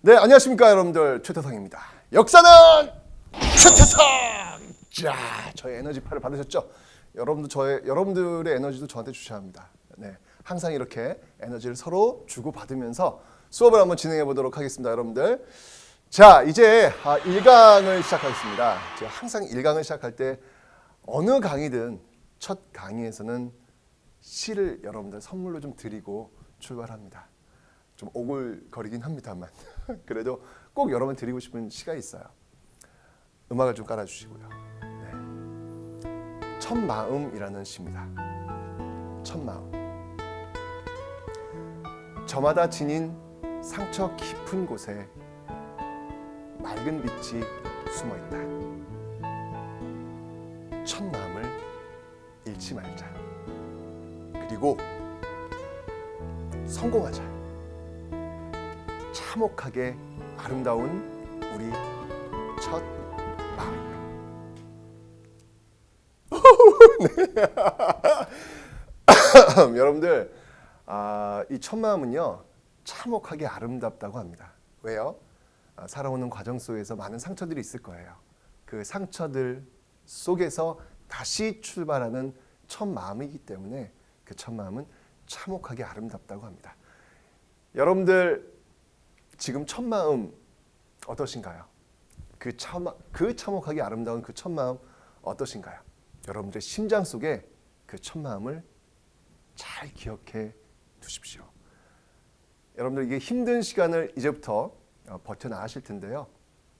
네, 안녕하십니까 여러분들, 최태성입니다. 역사는 최태성! 자, 저의 에너지파를 받으셨죠? 여러분들의 에너지도 저한테 주셔야 합니다. 네, 항상 이렇게 에너지를 서로 주고받으면서 수업을 한번 진행해 보도록 하겠습니다, 여러분들. 자, 이제 1강을 시작하겠습니다. 제가 항상 1강을 시작할 때 어느 강의든 첫 강의에서는 시를 여러분들 선물로 좀 드리고 출발합니다. 좀 오글거리긴 합니다만 그래도 꼭 여러분 드리고 싶은 시가 있어요. 음악을 좀 깔아주시고요. 네. 첫마음이라는 시입니다. 첫마음. 저마다 지닌 상처 깊은 곳에 맑은 빛이 숨어있다. 첫마음을 잃지 말자. 그리고 성공하자. 참혹하게 아름다운 우리 첫 마음으로. 네. 여러분들, 이 첫 마음은요 참혹하게 아름답다고 합니다. 왜요? 살아오는 과정 속에서 많은 상처들이 있을 거예요. 그 상처들 속에서 다시 출발하는 첫 마음이기 때문에 그 첫 마음은 참혹하게 아름답다고 합니다. 여러분들 지금 첫 마음 어떠신가요? 그 참혹하게 아름다운 그 첫 마음 어떠신가요? 여러분들의 심장 속에 그 첫 마음을 잘 기억해 두십시오. 여러분들 이게 힘든 시간을 이제부터 버텨나가실 텐데요.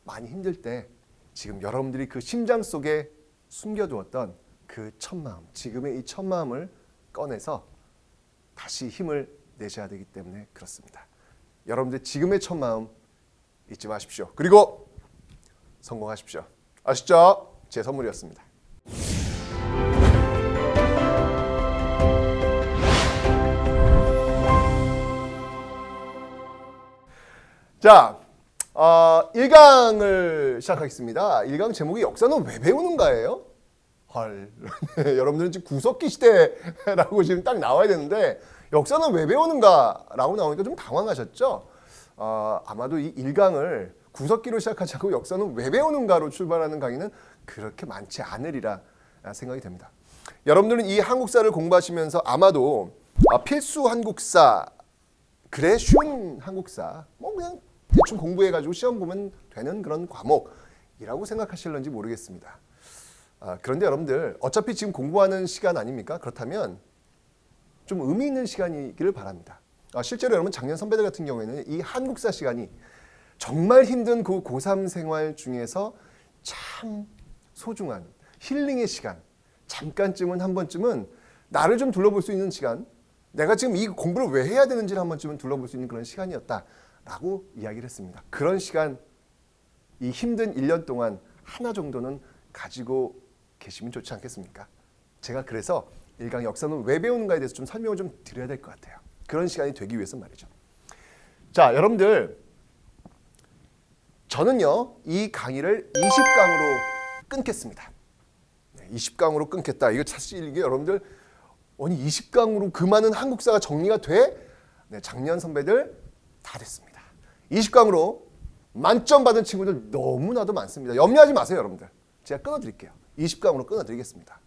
많이 힘들 때 지금 여러분들이 그 심장 속에 숨겨두었던 그 첫 마음, 지금의 이 첫 마음을 꺼내서 다시 힘을 내셔야 되기 때문에 그렇습니다. 여러분들 지금의 첫 마음 잊지 마십시오. 그리고 성공하십시오. 아시죠? 제 선물이었습니다. 자, 1강을 시작하겠습니다. 1강 제목이 역사는 왜 배우는가예요? 헐, 여러분들은 지금 구석기 시대라고 지금 딱 나와야 되는데 역사는 왜 배우는가라고 나오니까 좀 당황하셨죠? 아마도 이 1강을 구석기로 시작하지 않고 역사는 왜 배우는가로 출발하는 강의는 그렇게 많지 않으리라 생각이 됩니다. 여러분들은 이 한국사를 공부하시면서 아마도 필수 한국사, 그래 쉬운 한국사, 뭐 그냥 대충 공부해가지고 시험 보면 되는 그런 과목이라고 생각하실런지 모르겠습니다. 그런데 여러분들 어차피 지금 공부하는 시간 아닙니까? 그렇다면 좀 의미 있는 시간이기를 바랍니다. 실제로 여러분 작년 선배들 같은 경우에는 이 한국사 시간이 정말 힘든 그 고3 생활 중에서 참 소중한 힐링의 시간, 잠깐쯤은 한 번쯤은 나를 좀 둘러볼 수 있는 시간, 내가 지금 이 공부를 왜 해야 되는지를 한 번쯤은 둘러볼 수 있는 그런 시간이었다라고 이야기를 했습니다. 그런 시간, 이 힘든 1년 동안 하나 정도는 가지고 계시면 좋지 않겠습니까? 제가 그래서 1강 역사는 왜 배우는가에 대해서 좀 설명을 좀 드려야 될 것 같아요. 그런 시간이 되기 위해서 말이죠. 자, 여러분들 저는요 이 강의를 20강으로 끊겠습니다. 20강으로 끊겠다. 이거 사실 이게 여러분들 아니 20강으로 그 많은 한국사가 정리가 돼? 네, 작년 선배들 다 됐습니다. 20강으로 만점 받은 친구들 너무나도 많습니다. 염려하지 마세요, 여러분들. 제가 끊어드릴게요. 20강으로 끊어드리겠습니다.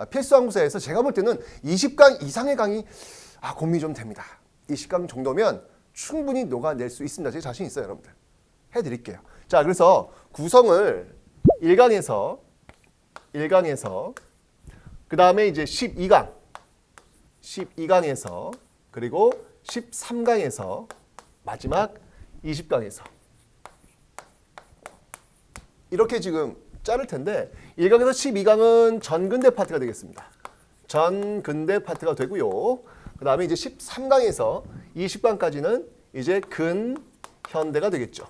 필수 한국사에서 제가 볼 때는 20강 이상의 강의 고민이 좀 됩니다. 20강 정도면 충분히 녹아낼 수 있습니다. 제 자신 있어요, 여러분들. 해드릴게요. 자, 그래서 구성을 1강에서 그 다음에 이제 12강에서 그리고 13강에서 마지막 20강에서 이렇게 지금 자를 텐데 1강에서 12강은 전근대 파트가 되겠습니다. 전근대 파트가 되고요. 그 다음에 이제 13강에서 20강까지는 이제 근현대가 되겠죠.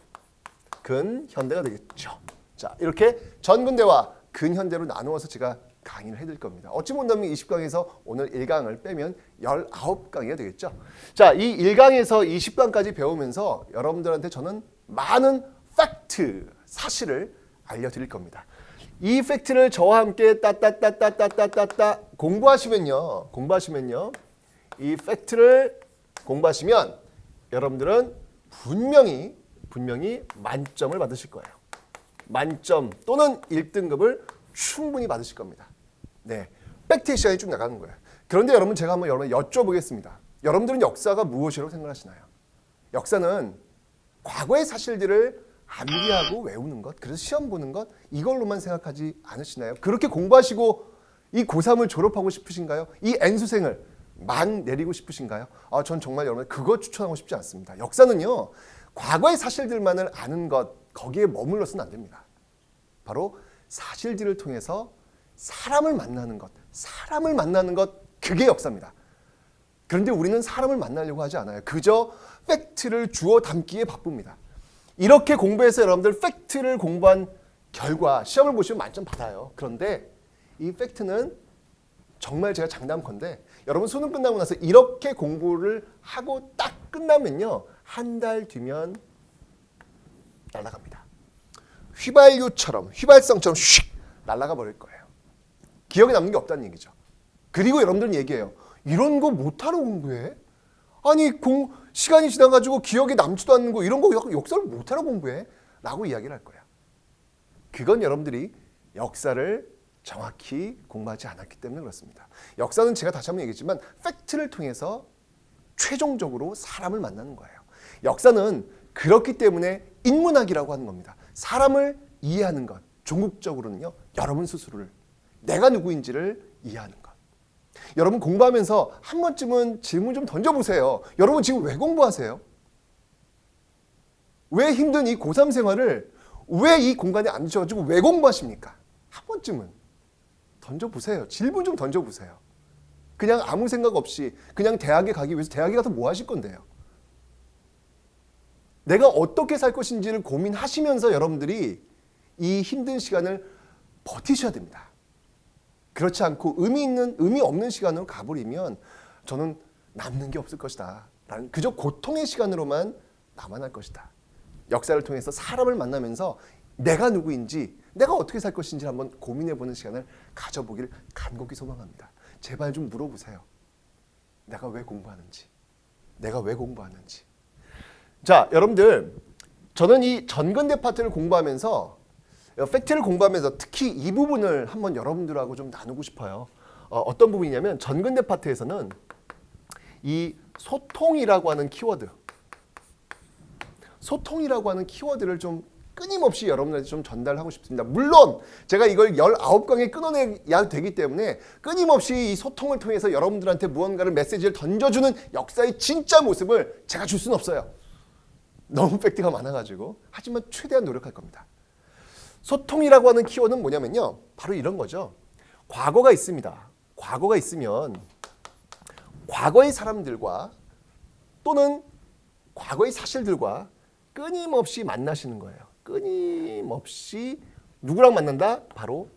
근현대가 되겠죠. 자, 이렇게 전근대와 근현대로 나누어서 제가 강의를 해드릴 겁니다. 어찌 본다면 20강에서 오늘 1강을 빼면 19강이가 되겠죠. 자, 이 1강에서 20강까지 배우면서 여러분들한테 저는 많은 팩트, 사실을 알려드릴 겁니다. 이 팩트를 저와 함께 따따따따따따따 공부하시면요. 이 팩트를 공부하시면 여러분들은 분명히 분명히 만점을 받으실 거예요. 만점 또는 1등급을 충분히 받으실 겁니다. 네, 팩트의 시간이 쭉 나가는 거예요. 그런데 여러분 제가 한번 여러분 여쭤보겠습니다. 여러분들은 역사가 무엇이라고 생각하시나요? 역사는 과거의 사실들을 암기하고 외우는 것, 그래서 시험 보는 것 이걸로만 생각하지 않으시나요? 그렇게 공부하시고 이 고3을 졸업하고 싶으신가요? 이 N수생을 막 내리고 싶으신가요? 전 정말 여러분 그거 추천하고 싶지 않습니다. 역사는요, 과거의 사실들만을 아는 것, 거기에 머물러서는 안 됩니다. 바로 사실들을 통해서 사람을 만나는 것, 그게 역사입니다. 그런데 우리는 사람을 만나려고 하지 않아요. 그저 팩트를 주워 담기에 바쁩니다. 이렇게 공부해서 여러분들 팩트를 공부한 결과 시험을 보시면 만점 받아요. 그런데 이 팩트는 정말 제가 장담컨대 여러분 수능 끝나고 나서 이렇게 공부를 하고 딱 끝나면요, 한 달 뒤면 날아갑니다. 휘발성처럼 슉 날아가 버릴 거예요. 기억에 남는 게 없다는 얘기죠. 그리고 여러분들은 얘기해요. 이런 거 못하러 공부해? 아니 시간이 지나가지고 기억에 남지도 않는 거 이런 거 역사를 못하러 공부해? 라고 이야기를 할 거야. 그건 여러분들이 역사를 정확히 공부하지 않았기 때문에 그렇습니다. 역사는 제가 다시 한번 얘기했지만 팩트를 통해서 최종적으로 사람을 만나는 거예요. 역사는 그렇기 때문에 인문학이라고 하는 겁니다. 사람을 이해하는 것. 종국적으로는요, 여러분 스스로를, 내가 누구인지를 이해하는 것. 여러분 공부하면서 한 번쯤은 질문 좀 던져보세요. 여러분 지금 왜 공부하세요? 왜 힘든 이 고3 생활을 왜 이 공간에 앉으셔가지고 왜 공부하십니까? 한 번쯤은 던져보세요. 질문 좀 던져보세요. 그냥 아무 생각 없이 그냥 대학에 가기 위해서 대학에 가서 뭐 하실 건데요? 내가 어떻게 살 것인지를 고민하시면서 여러분들이 이 힘든 시간을 버티셔야 됩니다. 그렇지 않고 의미 없는 시간으로 가버리면 저는 남는 게 없을 것이다. 라는 그저 고통의 시간으로만 남아날 것이다. 역사를 통해서 사람을 만나면서 내가 누구인지, 내가 어떻게 살 것인지 한번 고민해보는 시간을 가져보기를 간곡히 소망합니다. 제발 좀 물어보세요. 내가 왜 공부하는지. 자, 여러분들, 저는 이 전근대 파트를 공부하면서 팩트를 공부하면서 특히 이 부분을 한번 여러분들하고 좀 나누고 싶어요. 어떤 부분이냐면 전근대 파트에서는 이 소통이라고 하는 키워드를 좀 끊임없이 여러분들한테 좀 전달하고 싶습니다. 물론 제가 이걸 19강에 끊어내야 되기 때문에 끊임없이 이 소통을 통해서 여러분들한테 무언가를 메시지를 던져주는 역사의 진짜 모습을 제가 줄 수는 없어요. 너무 팩트가 많아가지고. 하지만 최대한 노력할 겁니다. 소통이라고 하는 키워드는 뭐냐면요, 바로 이런 거죠. 과거가 있습니다. 과거가 있으면 과거의 사람들과 또는 과거의 사실들과 끊임없이 만나시는 거예요. 끊임없이 누구랑 만난다? 바로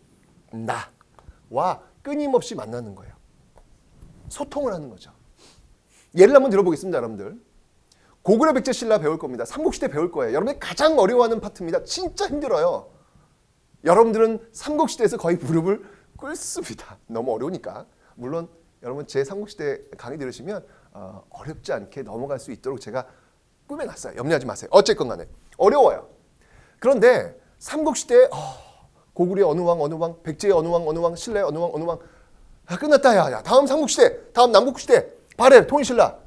나와 끊임없이 만나는 거예요. 소통을 하는 거죠. 예를 한번 들어보겠습니다, 여러분들. 고구려 백제 신라 배울 겁니다. 삼국시대 배울 거예요. 여러분이 가장 어려워하는 파트입니다. 진짜 힘들어요. 여러분들은 삼국시대에서 거의 무릎을 꿇습니다. 너무 어려우니까. 물론 여러분 제 삼국시대 강의 들으시면 어렵지 않게 넘어갈 수 있도록 제가 꾸며놨어요. 염려하지 마세요. 어쨌건 간에 어려워요. 그런데 삼국시대 고구려 어느 왕, 백제의 어느 왕, 신라의 어느 왕 끝났다. 야, 다음 삼국시대, 다음 남국시대, 발해, 통일신라.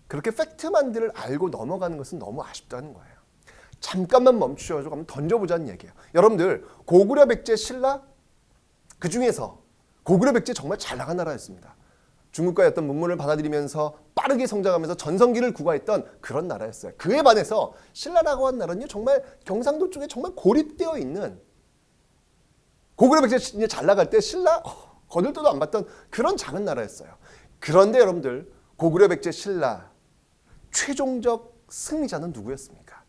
그렇게 팩트만들을 알고 넘어가는 것은 너무 아쉽다는 거예요. 잠깐만 멈추셔가지고 한번 던져보자는 얘기예요. 여러분들 고구려, 백제, 신라 그 중에서 고구려, 백제 정말 잘 나간 나라였습니다. 중국과의 어떤 문물을 받아들이면서 빠르게 성장하면서 전성기를 구가했던 그런 나라였어요. 그에 반해서 신라라고 하는 나라는요, 정말 경상도 쪽에 정말 고립되어 있는, 고구려, 백제 잘 나갈 때 신라 거들떠도 안 봤던 그런 작은 나라였어요. 그런데 여러분들 고구려, 백제, 신라 최종적 승리자는 누구였습니까?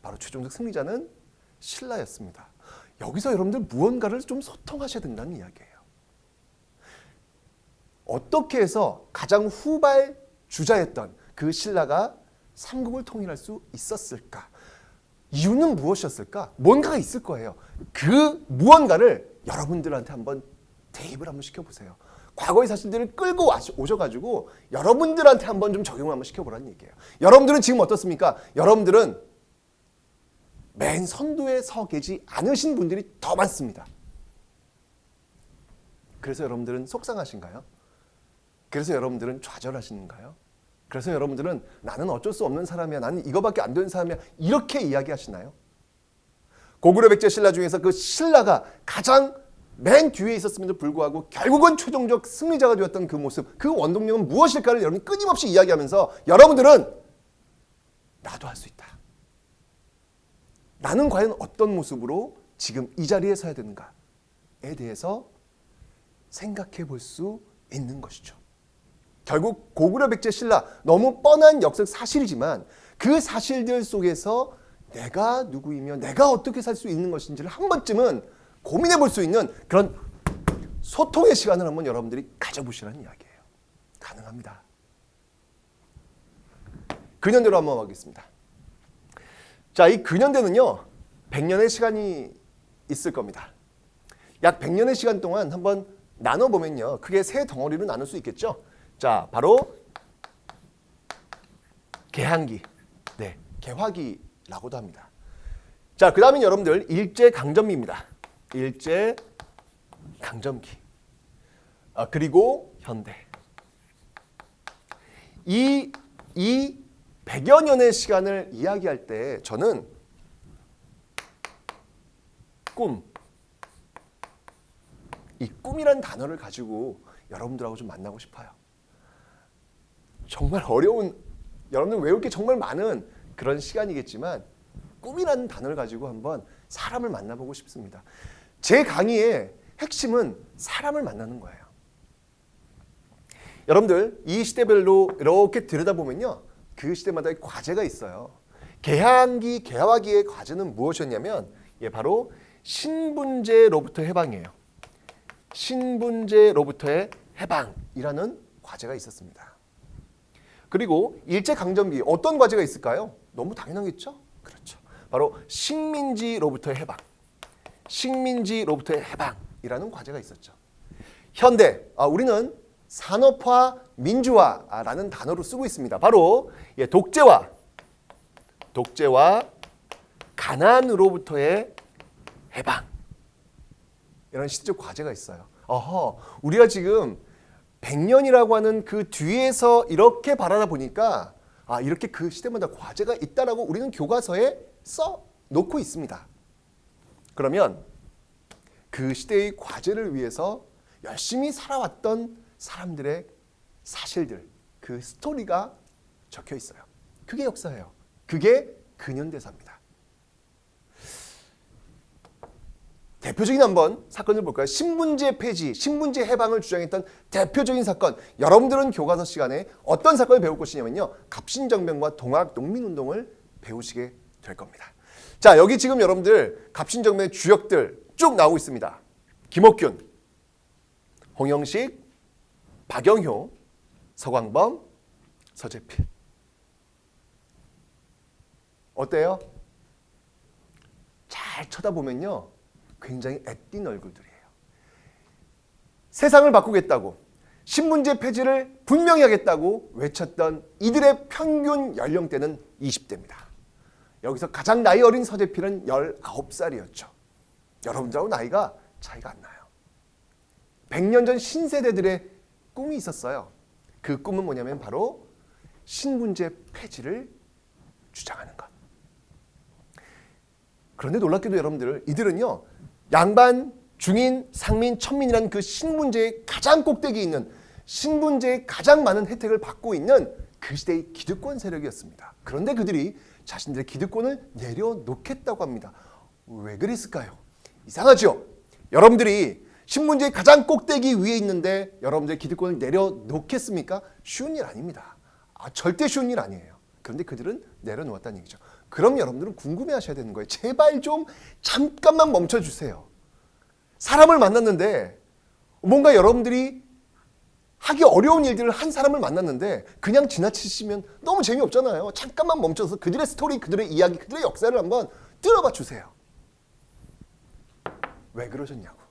바로 최종적 승리자는 신라였습니다. 여기서 여러분들 무언가를 좀 소통하셔야 된다는 이야기예요. 어떻게 해서 가장 후발 주자였던 그 신라가 삼국을 통일할 수 있었을까? 이유는 무엇이었을까? 뭔가가 있을 거예요. 그 무언가를 여러분들한테 한번 대입을 한번 시켜보세요. 과거의 사실들을 끌고 오셔가지고 여러분들한테 한번 좀 적용을 한번 시켜보라는 얘기예요. 여러분들은 지금 어떻습니까? 여러분들은 맨 선두에 서 계지 않으신 분들이 더 많습니다. 그래서 여러분들은 속상하신가요? 그래서 여러분들은 좌절하시는가요? 그래서 여러분들은 나는 어쩔 수 없는 사람이야, 나는 이거밖에 안 되는 사람이야, 이렇게 이야기하시나요? 고구려 백제 신라 중에서 그 신라가 가장 맨 뒤에 있었음에도 불구하고 결국은 최종적 승리자가 되었던 그 모습, 그 원동력은 무엇일까를 여러분이 끊임없이 이야기하면서 여러분들은 나도 할 수 있다. 나는 과연 어떤 모습으로 지금 이 자리에 서야 되는가에 대해서 생각해 볼 수 있는 것이죠. 결국 고구려 백제 신라, 너무 뻔한 역사 사실이지만 그 사실들 속에서 내가 누구이며 내가 어떻게 살 수 있는 것인지를 한 번쯤은 고민해 볼 수 있는 그런 소통의 시간을 한번 여러분들이 가져보시라는 이야기예요. 가능합니다. 근현대로 한번 가겠습니다. 자, 이 근현대는요, 100년의 시간이 있을 겁니다. 약 100년의 시간 동안 한번 나눠보면요, 크게 세 덩어리로 나눌 수 있겠죠. 자, 바로 개항기, 네, 개화기라고도 합니다. 자, 그 다음엔 여러분들 일제강점기입니다. 일제강점기. 그리고 현대. 이 100여 년의 시간을 이야기할 때 저는 이 꿈이란 단어를 가지고 여러분들하고 좀 만나고 싶어요. 정말 어려운, 여러분들 외울 게 정말 많은 그런 시간이겠지만 꿈이라는 단어를 가지고 한번 사람을 만나보고 싶습니다. 제 강의의 핵심은 사람을 만나는 거예요. 여러분들 이 시대별로 이렇게 들여다보면요, 그 시대마다의 과제가 있어요. 개항기, 개화기의 과제는 무엇이었냐면 바로 신분제로부터 해방이에요. 신분제로부터의 해방이라는 과제가 있었습니다. 그리고 일제강점기 어떤 과제가 있을까요? 너무 당연하겠죠? 그렇죠. 바로 식민지로부터의 해방. 식민지로부터의 해방이라는 과제가 있었죠. 현대, 우리는 산업화, 민주화라는 단어로 쓰고 있습니다. 바로 독재와 가난으로부터의 해방. 이런 시대적 과제가 있어요. 우리가 지금 100년이라고 하는 그 뒤에서 이렇게 바라다 보니까 이렇게 그 시대마다 과제가 있다라고 우리는 교과서에 써 놓고 있습니다. 그러면 그 시대의 과제를 위해서 열심히 살아왔던 사람들의 사실들, 그 스토리가 적혀 있어요. 그게 역사예요. 그게 근현대사입니다. 대표적인 한번 사건을 볼까요? 신분제 폐지, 신분제 해방을 주장했던 대표적인 사건. 여러분들은 교과서 시간에 어떤 사건을 배울 것이냐면요, 갑신정변과 동학농민운동을 배우시게 될 겁니다. 자, 여기 지금 여러분들 갑신정변의 주역들 쭉 나오고 있습니다. 김옥균, 홍영식, 박영효, 서광범, 서재필. 어때요? 잘 쳐다보면요, 굉장히 애띤 얼굴들이에요. 세상을 바꾸겠다고, 신분제 폐지를 분명히 하겠다고 외쳤던 이들의 평균 연령대는 20대입니다. 여기서 가장 나이 어린 서재필은 19살이었죠. 여러분들하고 나이가 차이가 안 나요. 100년 전 신세대들의 꿈이 있었어요. 그 꿈은 뭐냐면 바로 신분제 폐지를 주장하는 것. 그런데 놀랍게도 여러분들, 이들은요, 양반, 중인, 상민, 천민이라는 그 신분제의 가장 꼭대기에 있는, 신분제의 가장 많은 혜택을 받고 있는 그 시대의 기득권 세력이었습니다. 그런데 그들이 자신들의 기득권을 내려놓겠다고 합니다. 왜 그랬을까요? 이상하죠? 여러분들이 신분제의 가장 꼭대기 위에 있는데 여러분들의 기득권을 내려놓겠습니까? 쉬운 일 아닙니다. 절대 쉬운 일 아니에요. 그런데 그들은 내려놓았다는 얘기죠. 그럼 여러분들은 궁금해하셔야 되는 거예요. 제발 좀 잠깐만 멈춰주세요. 사람을 만났는데, 뭔가 여러분들이 하기 어려운 일들을 한 사람을 만났는데 그냥 지나치시면 너무 재미없잖아요. 잠깐만 멈춰서 그들의 스토리, 그들의 이야기, 그들의 역사를 한번 들어봐 주세요. 왜 그러셨냐고.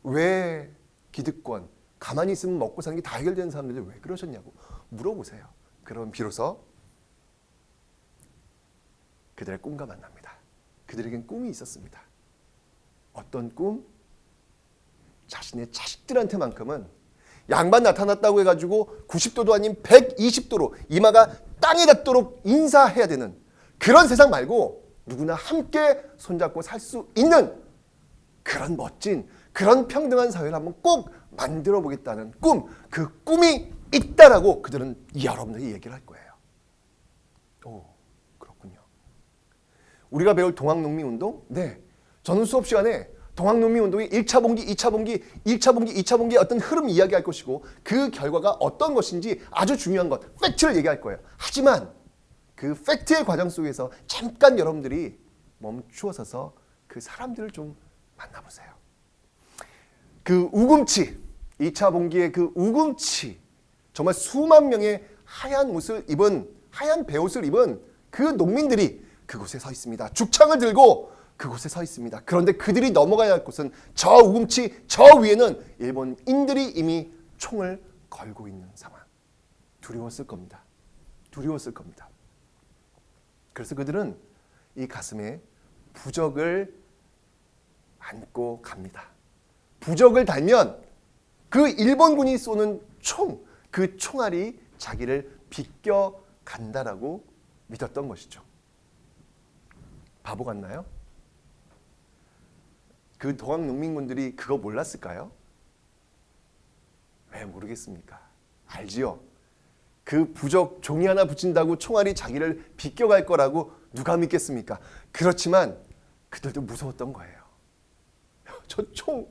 왜 기득권, 가만히 있으면 먹고 사는 게 다 해결되는 사람들이 왜 그러셨냐고 물어보세요. 그럼 비로소 그들의 꿈과 만납니다. 그들에겐 꿈이 있었습니다. 어떤 꿈? 자신의 자식들한테만큼은 양반 나타났다고 해가지고 90도도 아닌 120도로 이마가 땅에 닿도록 인사해야 되는 그런 세상 말고 누구나 함께 손잡고 살 수 있는 그런 멋진, 그런 평등한 사회를 한번 꼭 만들어 보겠다는 꿈, 그 꿈이 있다라고 그들은 여러분들이 얘기를 할 거예요. 오, 그렇군요. 우리가 배울 동학농민운동? 네. 저는 수업 시간에 동학농민운동의 1차 봉기, 2차 봉기, 1차 봉기, 2차 봉기의 어떤 흐름 이야기할 것이고 그 결과가 어떤 것인지 아주 중요한 것, 팩트를 얘기할 거예요. 하지만 그 팩트의 과정 속에서 잠깐 여러분들이 멈추어서서 그 사람들을 좀 만나보세요. 그 우금치, 2차 봉기의 그 우금치, 정말 수만 명의 하얀 배옷을 입은 그 농민들이 그곳에 서 있습니다. 죽창을 들고 그곳에 서 있습니다. 그런데 그들이 넘어가야 할 곳은 저 우금치 저 위에는 일본인들이 이미 총을 걸고 있는 상황. 두려웠을 겁니다. 두려웠을 겁니다. 그래서 그들은 이 가슴에 부적을 안고 갑니다. 부적을 달면 그 일본군이 쏘는 총, 그 총알이 자기를 비껴 간다라고 믿었던 것이죠. 바보 같나요? 그 동학농민군들이 그거 몰랐을까요? 왜 모르겠습니까? 알지요. 그 부적 종이 하나 붙인다고 총알이 자기를 비껴갈 거라고 누가 믿겠습니까? 그렇지만 그들도 무서웠던 거예요. 저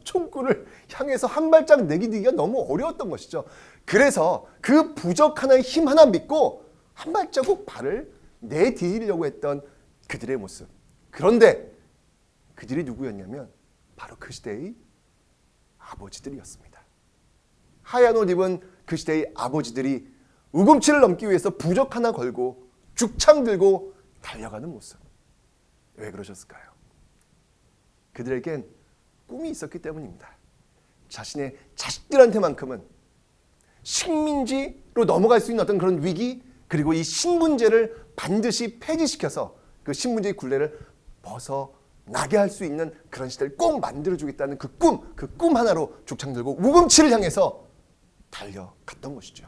총구를 향해서 한 발짝 내디디기가 너무 어려웠던 것이죠. 그래서 그 부적 하나의 힘 하나 믿고 한 발자국 발을 내디디려고 했던 그들의 모습. 그런데 그들이 누구였냐면 바로 그 시대의 아버지들이었습니다. 하얀 옷 입은 그 시대의 아버지들이 우금치를 넘기 위해서 부적 하나 걸고 죽창 들고 달려가는 모습. 왜 그러셨을까요? 그들에겐 꿈이 있었기 때문입니다. 자신의 자식들한테만큼은 식민지로 넘어갈 수 있는 어떤 그런 위기, 그리고 이 신분제를 반드시 폐지시켜서 그 신분제의 굴레를 벗어나게 할 수 있는 그런 시대를 꼭 만들어주겠다는 그 꿈 하나로 죽창 들고 우금치를 향해서 달려갔던 것이죠.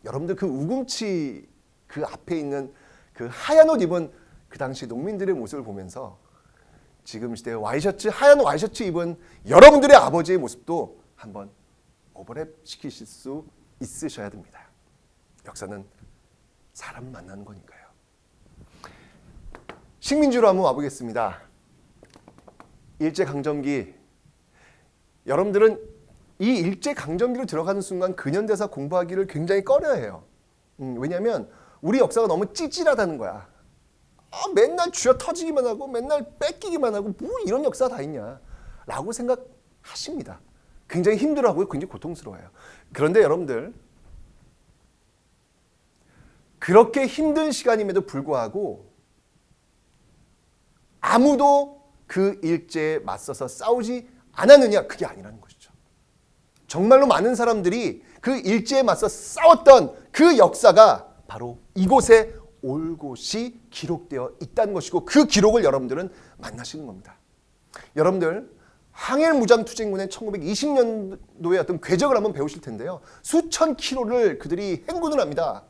여러분들 그 우금치 그 앞에 있는 그 하얀 옷 입은 그 당시 농민들의 모습을 보면서 지금 시대의 하얀 와이셔츠 입은 여러분들의 아버지의 모습도 한번 오버랩 시키실 수 있으셔야 됩니다. 역사는 사람 만나는 거니까요. 식민지로 한번 와보겠습니다. 일제강점기. 여러분들은 이 일제강점기로 들어가는 순간 근현대사 공부하기를 굉장히 꺼려해요. 왜냐하면 우리 역사가 너무 찌질하다는 거야. 맨날 쥐어 터지기만 하고 맨날 뺏기기만 하고 뭐 이런 역사가 다 있냐 라고 생각하십니다. 굉장히 힘들어하고요. 굉장히 고통스러워요. 그런데 여러분들 그렇게 힘든 시간임에도 불구하고 아무도 그 일제에 맞서서 싸우지 않았느냐? 그게 아니라는 것이죠. 정말로 많은 사람들이 그 일제에 맞서 싸웠던 그 역사가 바로 이곳에 올곧이 기록되어 있다는 것이고 그 기록을 여러분들은 만나시는 겁니다. 여러분들 항일무장투쟁군의 1920년도의 어떤 궤적을 한번 배우실 텐데요. 수천 킬로를 그들이 행군을 합니다.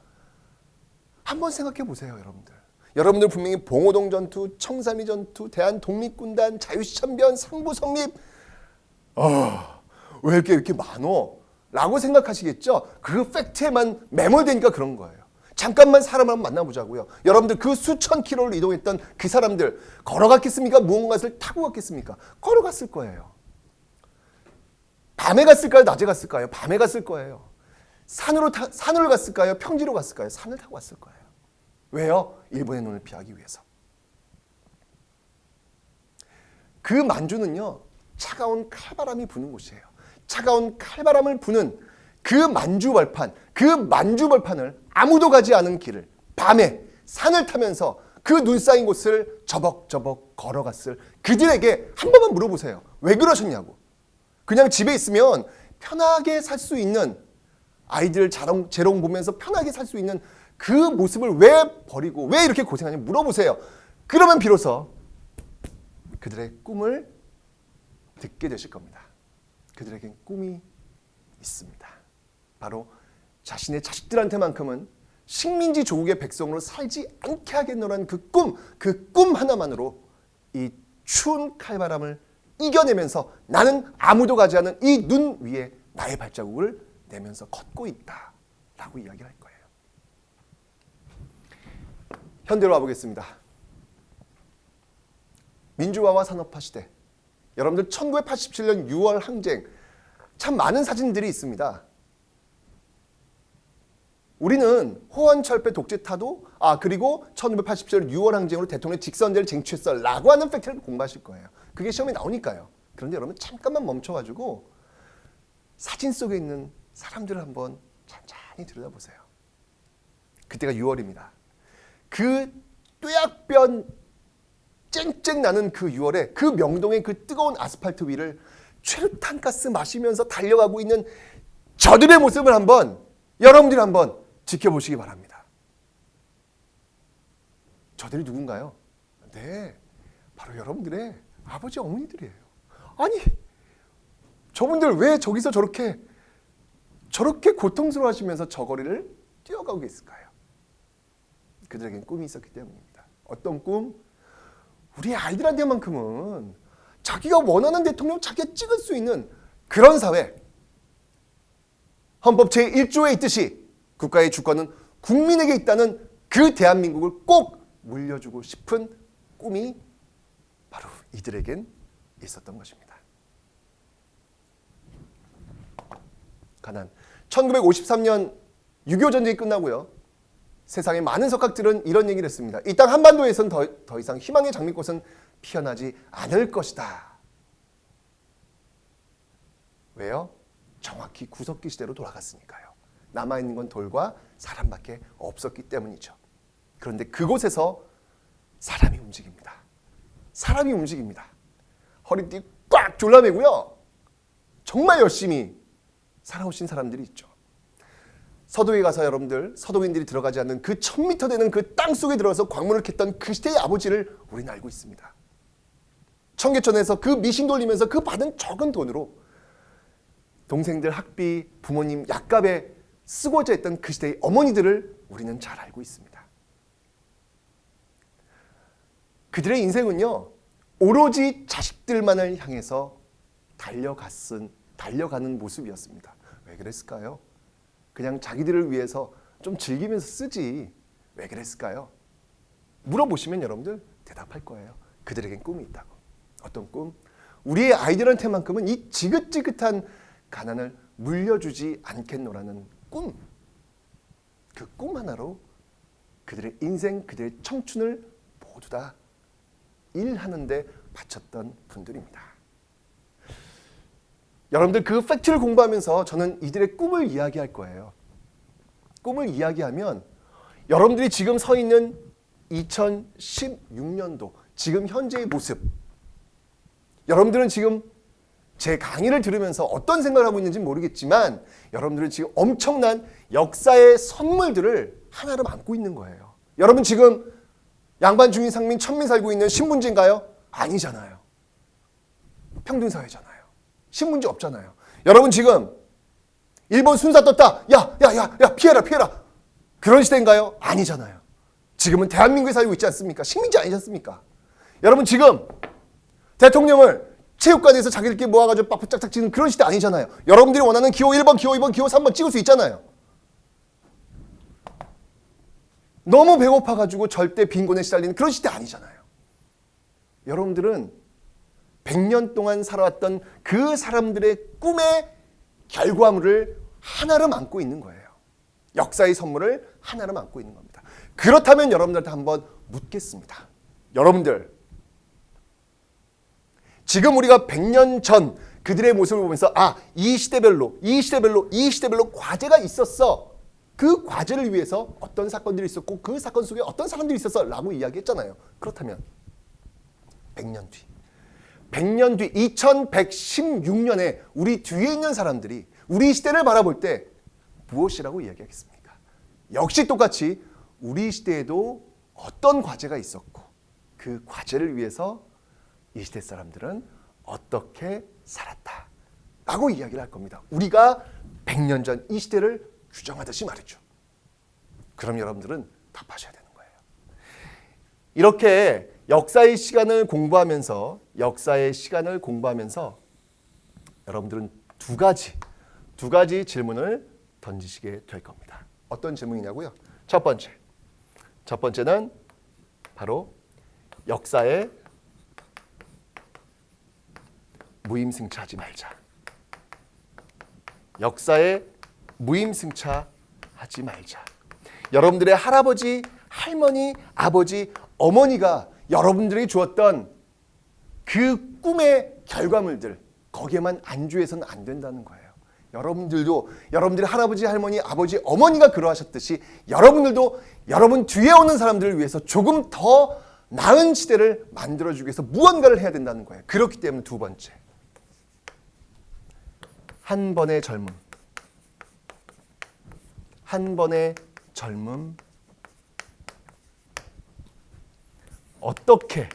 한번 생각해 보세요, 여러분들. 여러분들 분명히 봉오동 전투, 청삼리 전투, 대한독립군단, 자유시참변, 상부성립 왜 이렇게 많어? 라고 생각하시겠죠? 그 팩트에만 매몰되니까 그런 거예요. 잠깐만 사람을 한번 만나보자고요. 여러분들 그 수천 킬로를 이동했던 그 사람들 걸어갔겠습니까? 무언가를 타고 갔겠습니까? 걸어갔을 거예요. 밤에 갔을까요? 낮에 갔을까요? 밤에 갔을 거예요. 산으로 갔을까요? 평지로 갔을까요? 산을 타고 갔을 거예요. 왜요? 일본의 눈을 피하기 위해서. 그 만주는요, 차가운 칼바람이 부는 곳이에요. 차가운 칼바람을 부는 그 만주벌판을 아무도 가지 않은 길을 밤에 산을 타면서 그 눈 쌓인 곳을 저벅저벅 걸어갔을 그들에게 한 번만 물어보세요. 왜 그러셨냐고. 그냥 집에 있으면 편하게 살 수 있는 아이들 재롱 보면서 편하게 살 수 있는 그 모습을 왜 버리고 왜 이렇게 고생하냐 물어보세요. 그러면 비로소 그들의 꿈을 듣게 되실 겁니다. 그들에겐 꿈이 있습니다. 바로 자신의 자식들한테만큼은 식민지 조국의 백성으로 살지 않게 하겠노라는 그 꿈 하나만으로 이 추운 칼바람을 이겨내면서 나는 아무도 가지 않은 이 눈 위에 나의 발자국을 내면서 걷고 있다 라고 이야기할 거예요. 현대로 와보겠습니다. 민주화와 산업화 시대, 여러분들 1987년 6월 항쟁, 참 많은 사진들이 있습니다. 우리는 호원철폐 독재타도 그리고 1987년 6월 항쟁으로 대통령 직선제를 쟁취했어 라고 하는 팩트를 공부하실 거예요. 그게 시험에 나오니까요. 그런데 여러분 잠깐만 멈춰가지고 사진 속에 있는 사람들을 한번 천천히 들여다보세요. 그때가 6월입니다. 그 뙤약변 쨍쨍 나는 그 6월에 그 명동의 그 뜨거운 아스팔트 위를 최루탄가스 마시면서 달려가고 있는 저들의 모습을 여러분들이 한번 지켜보시기 바랍니다. 저들이 누군가요? 네, 바로 여러분들의 아버지 어머니들이에요. 아니, 저분들 왜 저기서 저렇게 고통스러워하시면서 저 거리를 뛰어가고 계실까요? 그들에겐 꿈이 있었기 때문입니다. 어떤 꿈? 우리 아이들한테만큼은 자기가 원하는 대통령 자기가 찍을 수 있는 그런 사회, 헌법 제1조에 있듯이 국가의 주권은 국민에게 있다는 그 대한민국을 꼭 물려주고 싶은 꿈이 바로 이들에겐 있었던 것입니다. 가난. 1953년 6.25 전쟁이 끝나고요. 세상의 많은 석학들은 이런 얘기를 했습니다. 이 땅 한반도에선 더 이상 희망의 장미꽃은 피어나지 않을 것이다. 왜요? 정확히 구석기 시대로 돌아갔으니까요. 남아있는 건 돌과 사람밖에 없었기 때문이죠. 그런데 그곳에서 사람이 움직입니다. 사람이 움직입니다. 허리띠 꽉 졸라매고요. 정말 열심히 살아오신 사람들이 있죠. 서도에 가서 여러분들, 서도인들이 들어가지 않는 그 1000m 되는 그 땅속에 들어가서 광문을 캤던 그 시대의 아버지를 우리는 알고 있습니다. 청계천에서 그 미싱 돌리면서 그 받은 적은 돈으로 동생들 학비, 부모님 약값에 쓰고자 했던 그 시대의 어머니들을 우리는 잘 알고 있습니다. 그들의 인생은요, 오로지 자식들만을 향해서 달려가는 모습이었습니다. 왜 그랬을까요? 그냥 자기들을 위해서 좀 즐기면서 쓰지 왜 그랬을까요? 물어보시면 여러분들 대답할 거예요. 그들에겐 꿈이 있다고. 어떤 꿈? 우리의 아이들한테만큼은 이 지긋지긋한 가난을 물려주지 않겠노라는 꿈. 그 꿈 하나로 그들의 인생, 그들의 청춘을 모두 다 일하는 데 바쳤던 분들입니다. 여러분들 그 팩트를 공부하면서 저는 이들의 꿈을 이야기할 거예요. 꿈을 이야기하면 여러분들이 지금 서 있는 2016년도 지금 현재의 모습, 여러분들은 지금 제 강의를 들으면서 어떤 생각을 하고 있는지 모르겠지만 여러분들은 지금 엄청난 역사의 선물들을 하나로 안고 있는 거예요. 여러분 지금 양반 중인 상민 천민 살고 있는 신분제인가요? 아니잖아요. 평등사회잖아요. 신문지 없잖아요. 여러분 지금 일본 순사 떴다. 야 피해라. 그런 시대인가요? 아니잖아요. 지금은 대한민국에 살고 있지 않습니까? 식민지 아니지 않습니까? 여러분 지금 대통령을 체육관에서 자기들끼리 모아가지고 빡빡짝짝 찍는 그런 시대 아니잖아요. 여러분들이 원하는 기호 1번, 기호 2번, 기호 3번 찍을 수 있잖아요. 너무 배고파가지고 절대 빈곤에 시달리는 그런 시대 아니잖아요. 여러분들은 100년 동안 살아왔던 그 사람들의 꿈의 결과물을 하나로 안고 있는 거예요. 역사의 선물을 하나로 안고 있는 겁니다. 그렇다면 여러분들한테 한번 묻겠습니다. 여러분들, 지금 우리가 100년 전 그들의 모습을 보면서 이 시대별로 과제가 있었어. 그 과제를 위해서 어떤 사건들이 있었고 그 사건 속에 어떤 사람들이 있었어 라고 이야기했잖아요. 그렇다면 100년 뒤 2116년에 우리 뒤에 있는 사람들이 우리 시대를 바라볼 때 무엇이라고 이야기하겠습니까? 역시 똑같이 우리 시대에도 어떤 과제가 있었고 그 과제를 위해서 이 시대 사람들은 어떻게 살았다 라고 이야기를 할 겁니다. 우리가 100년 전 이 시대를 규정하듯이 말이죠. 그럼 여러분들은 답하셔야 되는 거예요. 이렇게 역사의 시간을 공부하면서 여러분들은 두 가지 질문을 던지시게 될 겁니다. 어떤 질문이냐고요? 첫 번째는 바로 역사에 무임승차하지 말자. 역사에 무임승차하지 말자. 여러분들의 할아버지, 할머니, 아버지, 어머니가 여러분들이 주었던 그 꿈의 결과물들, 거기에만 안주해서는 안 된다는 거예요. 여러분들도 여러분들의 할아버지, 할머니, 아버지, 어머니가 그러하셨듯이 여러분들도 여러분 뒤에 오는 사람들을 위해서 조금 더 나은 시대를 만들어주기 위해서 무언가를 해야 된다는 거예요. 그렇기 때문에 두 번째, 한 번의 젊음, 어떻게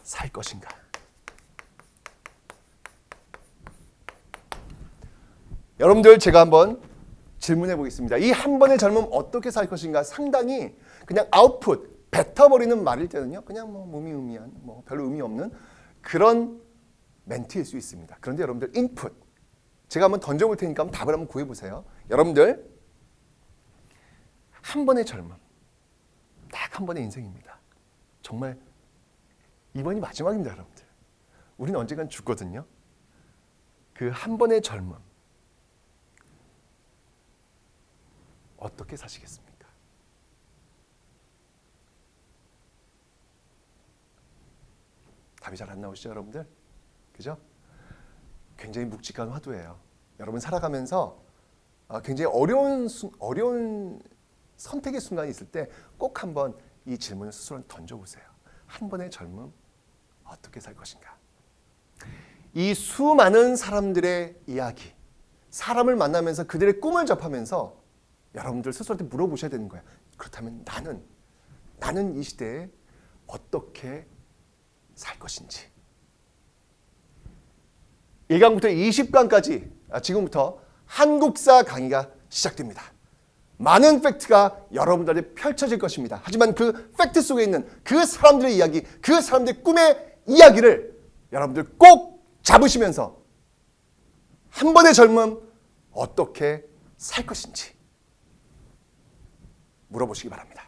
살 것인가? 여러분들, 제가 한번 질문해 보겠습니다. 이 한 번의 젊음 어떻게 살 것인가? 상당히 그냥 아웃풋, 뱉어버리는 말일 때는요, 그냥 뭐 무미의미한, 뭐 별로 의미 없는 그런 멘트일 수 있습니다. 그런데 여러분들, 인풋, 제가 한번 던져볼 테니까 한번 답을 한번 구해보세요. 여러분들, 한 번의 젊음, 딱 한 번의 인생입니다. 정말 이번이 마지막입니다, 여러분들. 우리는 언젠간 죽거든요. 그 한 번의 젊음, 어떻게 사시겠습니까? 답이 잘 안 나오시죠, 여러분들? 그죠? 굉장히 묵직한 화두예요. 여러분 살아가면서 굉장히 어려운 선택의 순간이 있을 때 꼭 한번 이 질문을 스스로한테 던져보세요. 한 번의 젊음, 어떻게 살 것인가? 이 수많은 사람들의 이야기, 사람을 만나면서 그들의 꿈을 접하면서 여러분들 스스로한테 물어보셔야 되는 거예요. 그렇다면 나는 이 시대에 어떻게 살 것인지. 1강부터 20강까지 지금부터 한국사 강의가 시작됩니다. 많은 팩트가 여러분들에게 펼쳐질 것입니다. 하지만 그 팩트 속에 있는 그 사람들의 이야기, 그 사람들의 꿈의 이야기를 여러분들 꼭 잡으시면서 한 번의 젊음 어떻게 살 것인지 물어보시기 바랍니다.